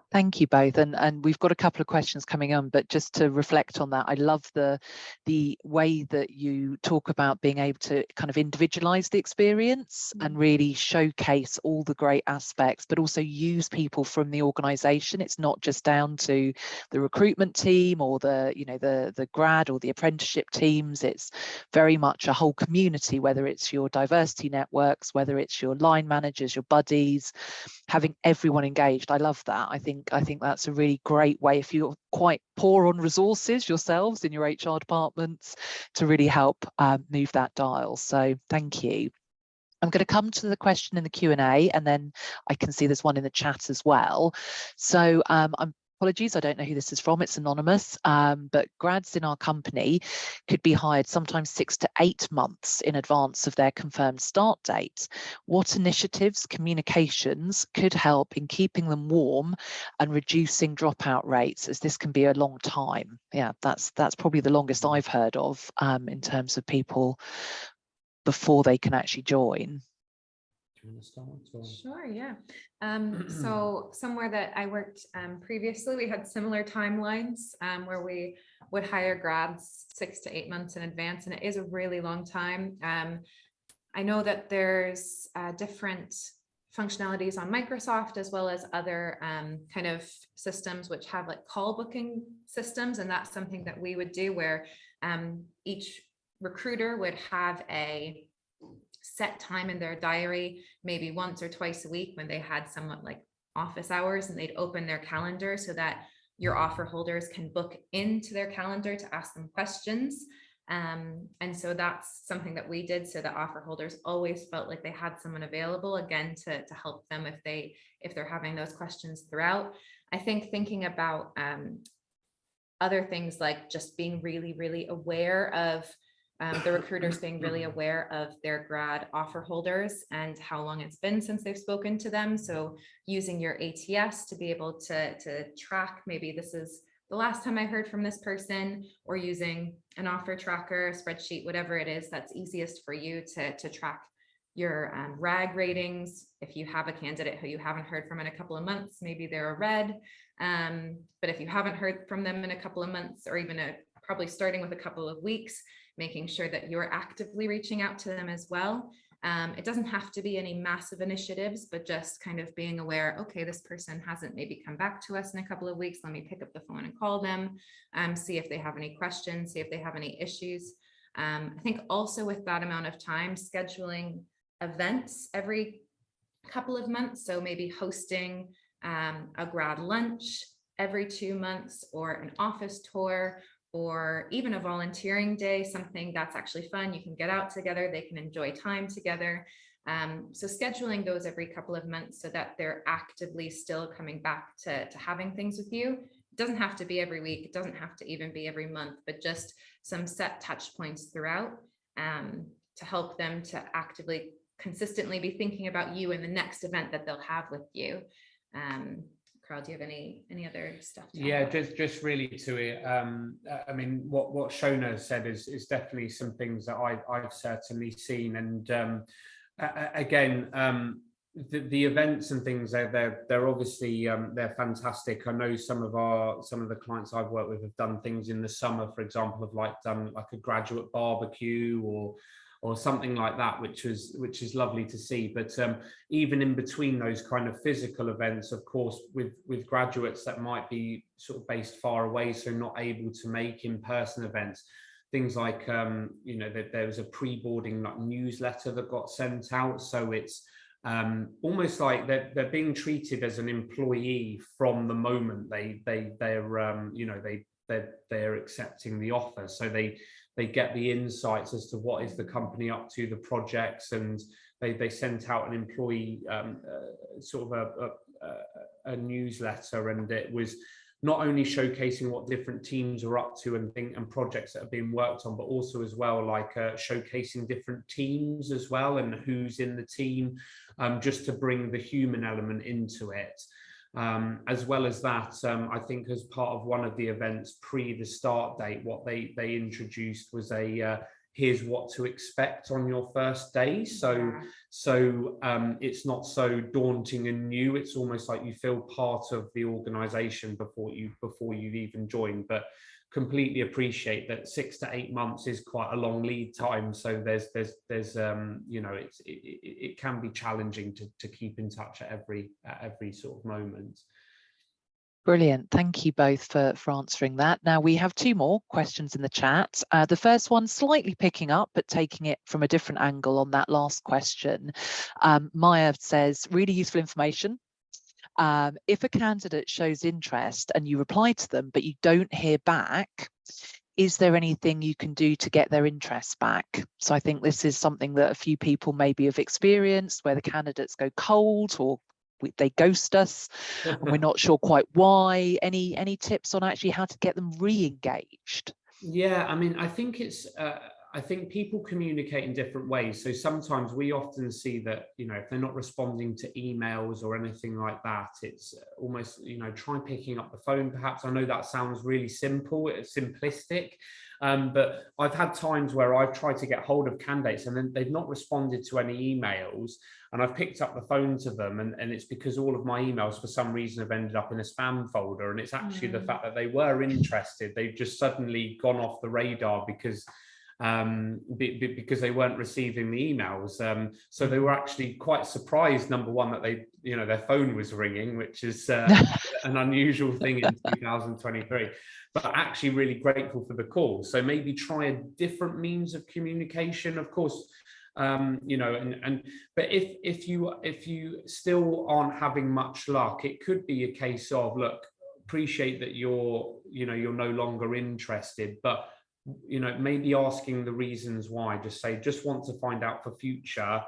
Thank you both, and we've got a couple of questions coming on, but just to reflect on that, I love the way that you talk about being able to kind of individualize the experience and really showcase all the great aspects, but also use people from the organization. It's not just down to the recruitment team or the grad or the apprenticeship teams. It's very much a whole community, whether it's your diversity networks, whether it's your line managers, your buddies, having everyone engaged. I love that. I think that's a really great way, if you're quite poor on resources yourselves in your HR departments, to really help move that dial. So thank you. I'm going to come to the question in the Q&A, and then I can see there's one in the chat as well. So apologies, I don't know who this is from, it's anonymous, but grads in our company could be hired sometimes 6 to 8 months in advance of their confirmed start date. What initiatives, communications could help in keeping them warm and reducing dropout rates, as this can be a long time? Yeah, that's probably the longest I've heard of in terms of people before they can actually join. Do you want to start? Sure, yeah. So somewhere that I worked previously, we had similar timelines where we would hire grads 6 to 8 months in advance, and it is a really long time. I know that there's different functionalities on Microsoft, as well as other kind of systems which have like call booking systems, and that's something that we would do, where each recruiter would have a set time in their diary, maybe once or twice a week, when they had somewhat like office hours, and they'd open their calendar so that your offer holders can book into their calendar to ask them questions. And so that's something that we did, so that offer holders always felt like they had someone available, again, to help them if they're having those questions throughout. I think thinking about other things, like just being really, really aware of the recruiters being really aware of their grad offer holders and how long it's been since they've spoken to them. So using your ATS to be able to track, maybe this is the last time I heard from this person, or using an offer tracker, spreadsheet, whatever it is that's easiest for you to track your RAG ratings. If you have a candidate who you haven't heard from in a couple of months, maybe they're a red. But if you haven't heard from them in a couple of months, or even probably starting with a couple of weeks, making sure that you're actively reaching out to them as well. It doesn't have to be any massive initiatives, but just kind of being aware, okay, this person hasn't maybe come back to us in a couple of weeks. Let me pick up the phone and call them, see if they have any questions, see if they have any issues. I think also with that amount of time, scheduling events every couple of months. So maybe hosting a grad lunch every 2 months, or an office tour, or even a volunteering day, something that's actually fun. You can get out together, they can enjoy time together. So scheduling those every couple of months so that they're actively still coming back to having things with you. It doesn't have to be every week, it doesn't have to even be every month, but just some set touch points throughout, to help them to actively, consistently be thinking about you and the next event that they'll have with you. Carl, do you have any other stuff to Yeah, add? just really to it. I mean, what Shona said is definitely some things that I've certainly seen, and again, the events and things, they're obviously they're fantastic. I know some of the clients I've worked with have done things in the summer, for example, have done like a graduate barbecue or something like that, which is lovely to see. But even in between those kind of physical events, of course, with graduates that might be sort of based far away, so not able to make in-person events, things like you know, that there was a pre-boarding like newsletter that got sent out, so it's almost like they're being treated as an employee from the moment they're you know, they're accepting the offer. So they get the insights as to what is the company up to, the projects, and they sent out an employee sort of a newsletter, and it was not only showcasing what different teams are up to and projects that are being worked on, but also as well like showcasing different teams as well and who's in the team, just to bring the human element into it. As well as that, I think as part of one of the events pre the start date, what they introduced was a here's what to expect on your first day. So it's not so daunting and new. It's almost like you feel part of the organization before you've even joined. But completely appreciate that 6 to 8 months is quite a long lead time. So there's you know, it can be challenging to keep in touch at every sort of moment. Brilliant. Thank you both for answering that. Now we have 2 more questions in the chat. The first one slightly picking up, but taking it from a different angle on that last question. Maya says, really useful information. If a candidate shows interest and you reply to them, but you don't hear back, is there anything you can do to get their interest back? So I think this is something that a few people maybe have experienced, where the candidates go cold or they ghost us and we're not sure quite why. Any tips on actually how to get them re-engaged? Yeah, I mean, I think I think people communicate in different ways. So sometimes we often see that, you know, if they're not responding to emails or anything like that, it's almost, you know, try picking up the phone perhaps. I know that sounds really simple, it's simplistic, but I've had times where I've tried to get hold of candidates and then they've not responded to any emails, and I've picked up the phone to them, and it's because all of my emails for some reason have ended up in a spam folder, and it's actually the fact that they were interested, they've just suddenly gone off the radar because they weren't receiving the emails. So they were actually quite surprised, number one, that they, you know, their phone was ringing, which is an unusual thing in 2023, but actually really grateful for the call. So maybe try a different means of communication, of course. You know, but if you still aren't having much luck, it could be a case of, look, appreciate that you're no longer interested, but, you know, maybe asking the reasons why. Just say, just want to find out for future,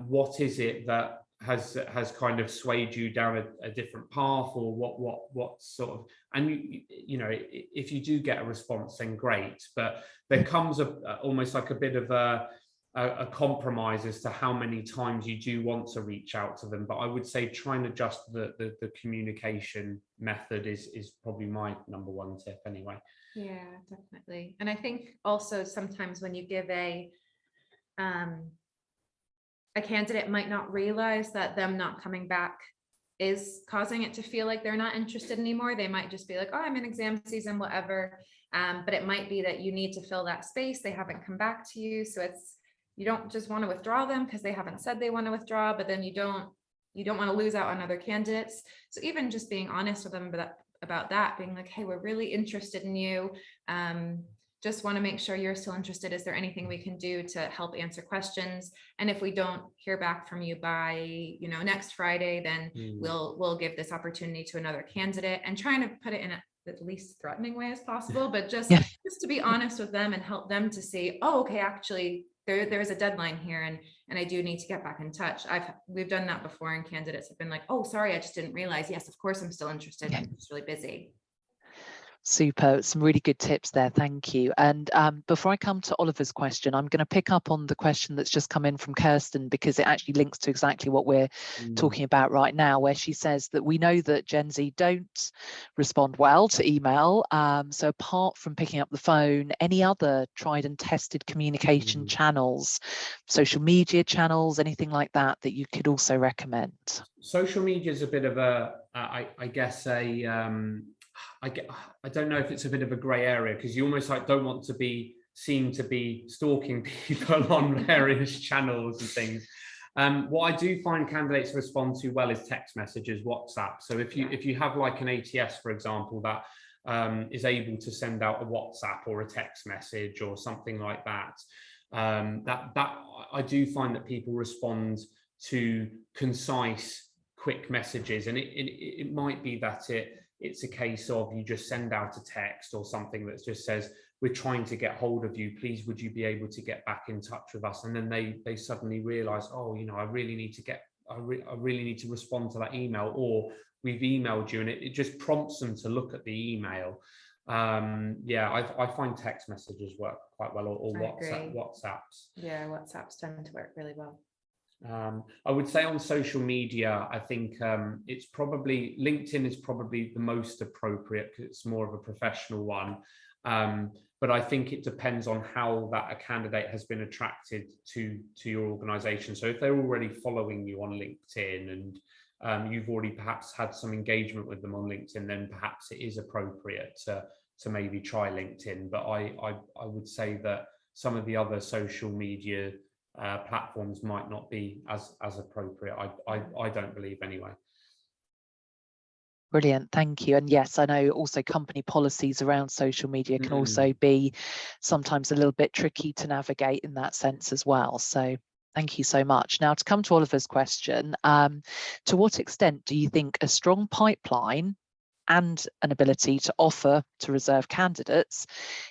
what is it that has kind of swayed you down a different path, or what sort of, and you know, if you do get a response, then great, but there comes almost like a bit of a compromise as to how many times you do want to reach out to them. But I would say try and adjust the communication method is probably my number one tip anyway. Yeah, definitely. And I think also sometimes when you give a candidate might not realize that them not coming back is causing it to feel like they're not interested anymore. They might just be like, oh, I'm in exam season, whatever. But it might be that you need to fill that space. They haven't come back to you. So you don't just want to withdraw them because they haven't said they want to withdraw, but then you don't want to lose out on other candidates. So even just being honest with them about that, being like, hey, we're really interested in you. just want to make sure you're still interested. Is there anything we can do to help answer questions? And if we don't hear back from you by, you know, next Friday, then we'll give this opportunity to another candidate, and trying to put it in the least threatening way as possible, but just to be honest with them and help them to see, oh, okay, actually there's a deadline here, and I do need to get back in touch. We've done that before, and candidates have been like, oh, sorry, I just didn't realize. Yes, of course I'm still interested. I'm just really busy. Super, some really good tips there, thank you. And before I come to Oliver's question, I'm going to pick up on the question that's just come in from Kirsten, because it actually links to exactly what we're talking about right now, where she says that we know that Gen Z don't respond well to email. So apart from picking up the phone, any other tried and tested communication channels, social media channels, anything like that, that you could also recommend? Social media is a bit of a, I guess, I don't know if it's a bit of a grey area, because you almost like don't want to be seen to be stalking people on various channels and things. What I do find candidates respond to well is text messages, WhatsApp. So if you have like an ATS, for example, that is able to send out a WhatsApp or a text message or something like that, that I do find that people respond to concise, quick messages, and it might be that it's a case of you just send out a text or something that just says, we're trying to get hold of you, please would you be able to get back in touch with us? And then they suddenly realize, oh, you know, I really need to respond to that email, or we've emailed you, and it just prompts them to look at the email. I find text messages work quite well, or WhatsApps. Yeah, WhatsApps tend to work really well. I would say on social media, I think it's probably LinkedIn is probably the most appropriate, because it's more of a professional one. But I think it depends on how that a candidate has been attracted to your organization. So if they're already following you on LinkedIn, and you've already perhaps had some engagement with them on LinkedIn, then perhaps it is appropriate to maybe try LinkedIn. But I would say that some of the other social media platforms might not be as appropriate. I don't believe anyway. Brilliant, thank you. And yes, I know also company policies around social media can also be sometimes a little bit tricky to navigate in that sense as well. So thank you so much. Now, to come to Oliver's question, to what extent do you think a strong pipeline and an ability to offer to reserve candidates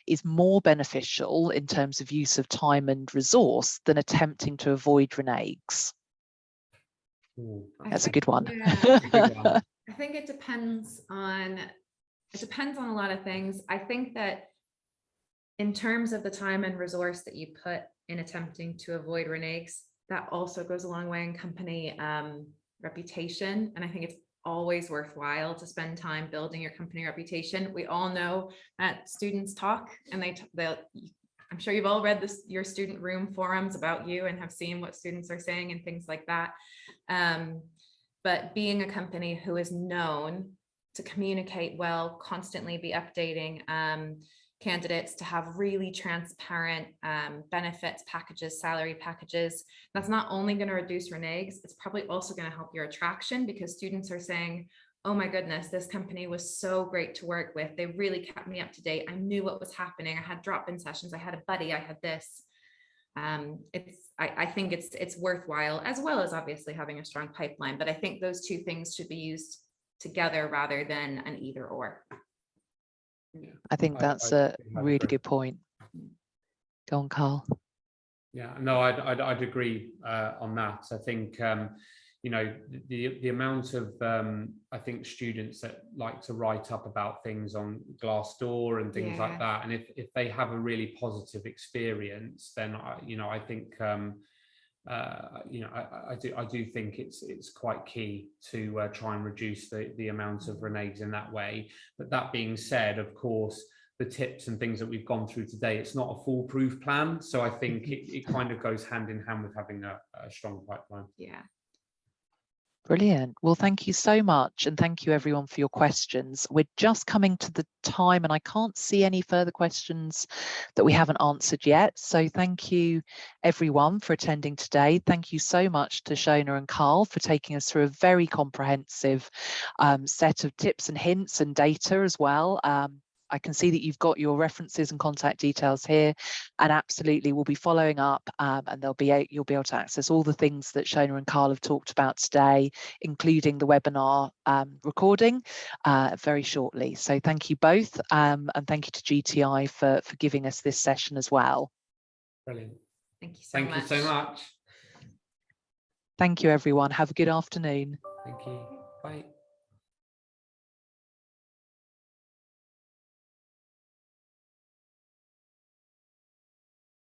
is more beneficial in terms of use of time and resource than attempting to avoid reneges? That's a good one. Yeah. I think it depends on a lot of things. I think that in terms of the time and resource that you put in attempting to avoid reneges, that also goes a long way in company reputation. And I think it's always worthwhile to spend time building your company reputation. We all know that students talk, and I'm sure you've all read your student room forums about you and have seen what students are saying and things like that. But being a company who is known to communicate well, constantly be updating candidates, to have really transparent benefits packages, salary packages, that's not only going to reduce reneges, it's probably also going to help your attraction, because students are saying, oh my goodness, this company was so great to work with. They really kept me up to date. I knew what was happening. I had drop-in sessions. I had a buddy. I had this. I think it's worthwhile, as well as obviously having a strong pipeline. But I think those two things should be used together rather than an either or. Yeah. I think that's a really good point. Go on, Carl. Yeah, no, I'd agree on that. I think you know, the amount of I think students that like to write up about things on Glassdoor and things like that, and if they have a really positive experience, then you know, I think you know, I do think it's quite key to try and reduce the amount of reneges in that way. But that being said, of course, the tips and things that we've gone through today, it's not a foolproof plan. So I think it kind of goes hand in hand with having a strong pipeline. Yeah. Brilliant. Well, thank you so much. And thank you everyone for your questions. We're just coming to the time and I can't see any further questions that we haven't answered yet. So thank you everyone for attending today. Thank you so much to Shona and Carl for taking us through a very comprehensive set of tips and hints and data as well. I can see that you've got your references and contact details here, and absolutely we'll be following up, and you'll be able to access all the things that Shona and Carl have talked about today, including the webinar recording very shortly. So thank you both, and thank you to GTI for giving us this session as well. Brilliant. Thank you so Thank much. you so much. Thank you, everyone. Have a good afternoon. Thank you. Bye.